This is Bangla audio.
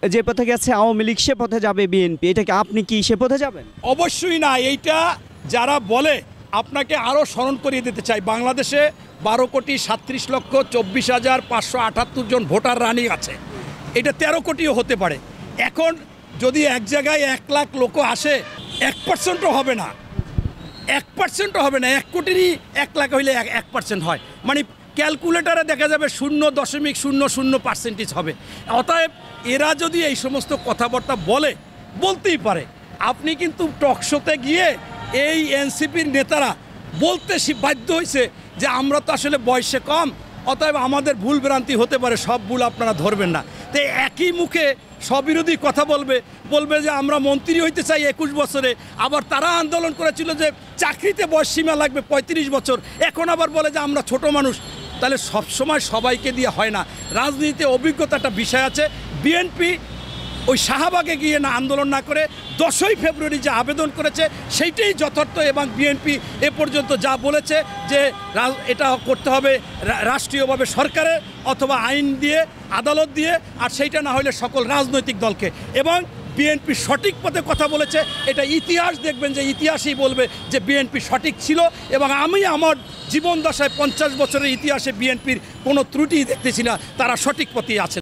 যে পথে গেছে আওয়ামী লীগ সে পথে যাবে বিএনপি, এটাকে আপনি কি সে পথে যাবেন? অবশ্যই না। এইটা যারা বলে আপনাকে আরও স্মরণ করিয়ে দিতে চাই, বাংলাদেশে 12,37,24,578 জন ভোটার রানিং আছে। এটা 13 কোটিও হতে পারে। এখন যদি এক জায়গায় 1 লাখ লোক আসে, 1% হবে না, 1% হবে না। 1 কোটিরই 1 লাখ হইলে 1% হয়, মানে ক্যালকুলেটারে দেখা যাবে 0.00% হবে। অতএব এরা যদি এই সমস্ত কথাবার্তা বলতেই পারে। আপনি কিন্তু টকশোতে গিয়ে এই এনসিপির নেতারা বলতে বাধ্য হয়েছে যে আমরা তো আসলে বয়সে কম, অতএব আমাদের ভুল ভ্রান্তি হতে পারে, সব ভুল আপনারা ধরবেন না। তো একই মুখে স্ববিরোধী কথা বলবে যে আমরা মন্ত্রী হইতে চাই 21 বছরে, আবার তারা আন্দোলন করেছিল যে চাকরিতে বয়স সীমা লাগবে 35 বছর, এখন আবার বলে যে আমরা ছোট মানুষ। তাহলে সবসময় সবাইকে দিয়ে হয় না, রাজনীতিতে অভিজ্ঞতাটা বিষয় আছে। বিএনপি ওই শাহবাগে গিয়ে না আন্দোলন না করে 10ই ফেব্রুয়ারি যে আবেদন করেছে সেইটাই যথার্থ, এবং বিএনপি এ পর্যন্ত যা বলেছে যে এটা করতে হবে রাষ্ট্রীয়ভাবে সরকারের অথবা আইন দিয়ে, আদালত দিয়ে, আর সেইটা না হলে সকল রাজনৈতিক দলকে। এবং বিএনপি সঠিক পথে কথা বলেছে, এটা ইতিহাস দেখবেন যে ইতিহাসই বলবে যে বিএনপি সঠিক ছিল। এবং আমি আমার জীবন দশায় 50 বছরের ইতিহাসে বিএনপির কোনো ত্রুটি দেখতেছি না, তারা সঠিক পথেই আছে।